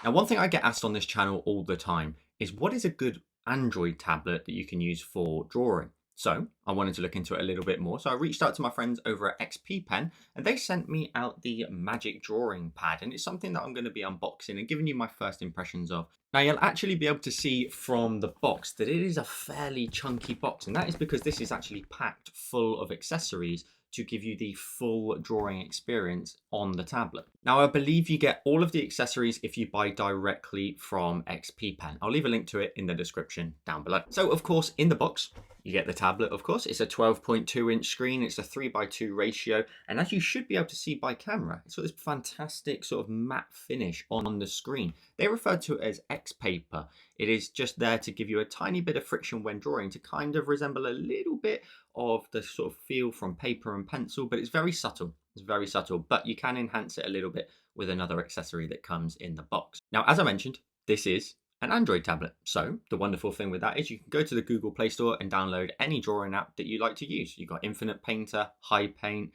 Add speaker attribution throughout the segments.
Speaker 1: Now, one thing I get asked on this channel all the time is what is a good Android tablet that you can use for drawing? So I wanted to look into it a little bit more. So I reached out to my friends over at XP Pen and they sent me out the Magic Drawing Pad. And it's something that I'm going to be unboxing and giving you my first impressions of. Now you'll actually be able to see from the box that it is a fairly chunky box. And that is because this is actually packed full of accessories to give you the full drawing experience on the tablet. Now, I believe you get all of the accessories if you buy directly from XP Pen. I'll leave a link to it in the description down below. So, of course, in the box, you get the tablet, of course. It's a 12.2-inch screen. It's a 3:2 ratio. And as you should be able to see by camera, it's got this fantastic sort of matte finish on the screen. They refer to it as X-Paper. It is just there to give you a tiny bit of friction when drawing to kind of resemble a little bit of the sort of feel from paper and pencil, but it's very subtle. It's very subtle, but you can enhance it a little bit with another accessory that comes in the box. Now, as I mentioned, this is an Android tablet. So the wonderful thing with that is you can go to the Google Play Store and download any drawing app that you like to use. You've got Infinite Painter, High Paint,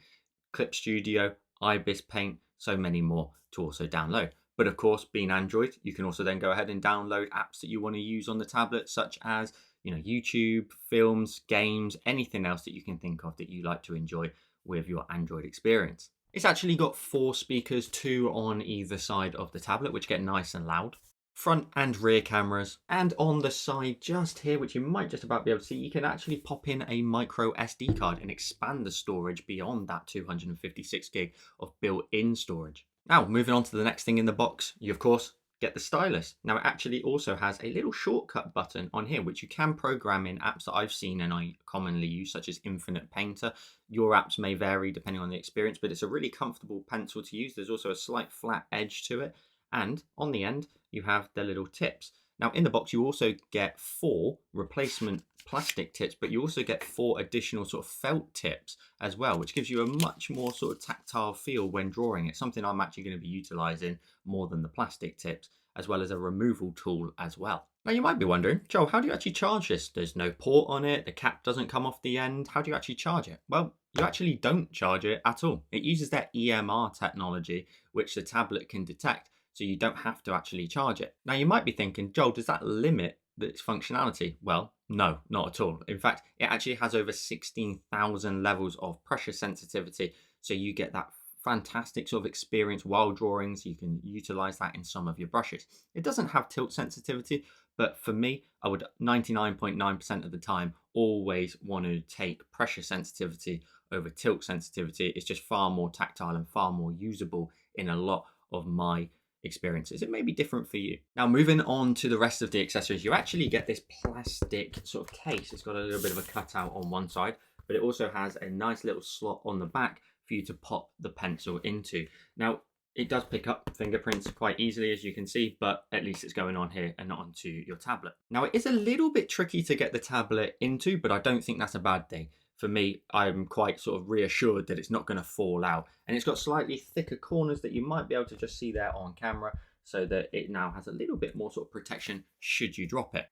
Speaker 1: Clip Studio, Ibis Paint, so many more to also download. But of course, being Android, you can also then go ahead and download apps that you want to use on the tablet, such as YouTube, films, games, anything else that you can think of that you like to enjoy with your Android experience. It's actually got 4 speakers, 2 on either side of the tablet, which get nice and loud. Front and rear cameras, and on the side just here, which you might just about be able to see, you can actually pop in a micro SD card and expand the storage beyond that 256 gig of built-in storage. Now, moving on to the next thing in the box, you of course get the stylus. Now, it actually also has a little shortcut button on here, which you can program in apps that I've seen and I commonly use, such as Infinite Painter. Your apps may vary depending on the experience, but it's a really comfortable pencil to use. There's also a slight flat edge to it. And on the end, you have the little tips. Now, in the box, you also get 4 replacement plastic tips, but you also get 4 additional sort of felt tips as well, which gives you a much more sort of tactile feel when drawing. It's something I'm actually going to be utilizing more than the plastic tips, as well as a removal tool as well. Now, you might be wondering, Joel, how do you actually charge this? There's no port on it. The cap doesn't come off the end. How do you actually charge it? Well, you actually don't charge it at all. It uses that EMR technology, which the tablet can detect. So you don't have to actually charge it. Now you might be thinking, Joel, does that limit its functionality? Well, no, not at all. In fact, it actually has over 16,000 levels of pressure sensitivity. So you get that fantastic sort of experience while drawing. So you can utilize that in some of your brushes. It doesn't have tilt sensitivity, but for me, I would 99.9% of the time always want to take pressure sensitivity over tilt sensitivity. It's just far more tactile and far more usable in a lot of my experiences. It may be different for you. Now, moving on to the rest of the accessories, you actually get this plastic sort of case. It's got a little bit of a cutout on one side, but it also has a nice little slot on the back for you to pop the pencil into. Now, it does pick up fingerprints quite easily, as you can see, but at least it's going on here and not onto your tablet. Now, it is a little bit tricky to get the tablet into, but I don't think that's a bad thing. For me, I'm quite sort of reassured that it's not going to fall out. And it's got slightly thicker corners that you might be able to just see there on camera, so that it now has a little bit more sort of protection should you drop it.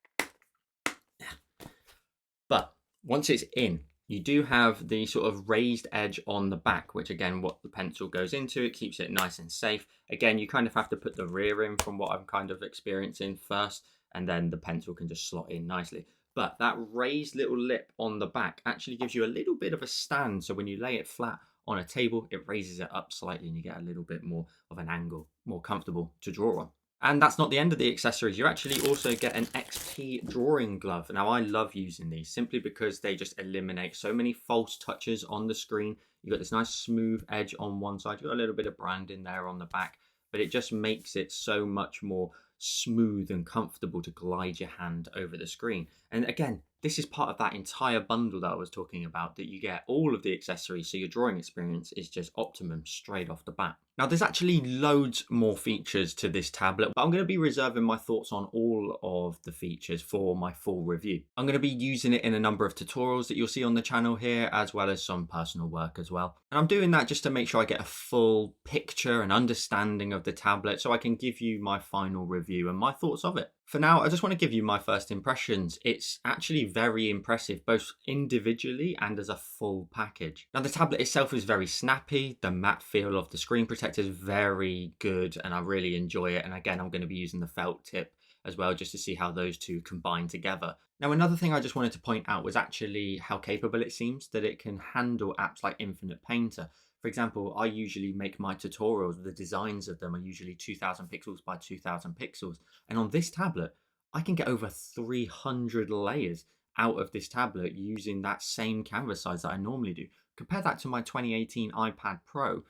Speaker 1: But once it's in, you do have the sort of raised edge on the back, which again, what the pencil goes into, it keeps it nice and safe. Again, you kind of have to put the rear in from what I'm kind of experiencing first, and then the pencil can just slot in nicely. But that raised little lip on the back actually gives you a little bit of a stand. So when you lay it flat on a table, it raises it up slightly and you get a little bit more of an angle, more comfortable to draw on. And that's not the end of the accessories. You actually also get an XP drawing glove. Now, I love using these simply because they just eliminate so many false touches on the screen. You've got this nice smooth edge on one side. You've got a little bit of branding there on the back, but it just makes it so much more smooth and comfortable to glide your hand over the screen. And again, this is part of that entire bundle that I was talking about, that you get all of the accessories, so your drawing experience is just optimum straight off the bat. Now, there's actually loads more features to this tablet, but I'm going to be reserving my thoughts on all of the features for my full review. I'm going to be using it in a number of tutorials that you'll see on the channel here, as well as some personal work as well. And I'm doing that just to make sure I get a full picture and understanding of the tablet so I can give you my final review and my thoughts of it. For now, I just want to give you my first impressions. It's actually very impressive, both individually and as a full package. Now, the tablet itself is very snappy. The matte feel of the screen protector protector is very good and I really enjoy it. And again, I'm going to be using the felt tip as well, just to see how those two combine together. Now, another thing I just wanted to point out was actually how capable it seems that it can handle apps like Infinite Painter. For example, I usually make my tutorials, the designs of them are usually 2000 pixels by 2000 pixels. And on this tablet, I can get over 300 layers out of this tablet using that same canvas size that I normally do. Compare that to my 2018 iPad Pro.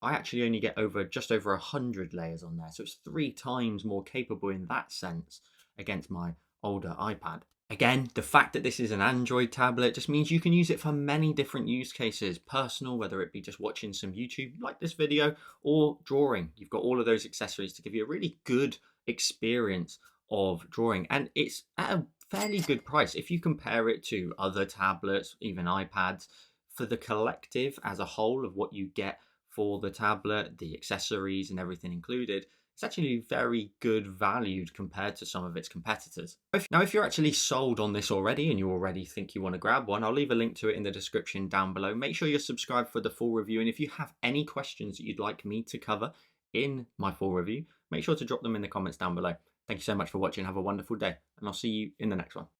Speaker 1: I actually only get just over 100 layers on there. So it's 3 times more capable in that sense against my older iPad. Again, the fact that this is an Android tablet just means you can use it for many different use cases. Personal, whether it be just watching some YouTube like this video, or drawing. You've got all of those accessories to give you a really good experience of drawing. And it's at a fairly good price if you compare it to other tablets, even iPads. For the collective as a whole of what you get for the tablet, the accessories and everything included, it's actually very good valued compared to some of its competitors. Now, if you're actually sold on this already and you already think you want to grab one, I'll leave a link to it in the description down below. Make sure you're subscribed for the full review. And if you have any questions that you'd like me to cover in my full review, make sure to drop them in the comments down below. Thank you so much for watching. Have a wonderful day, and I'll see you in the next one.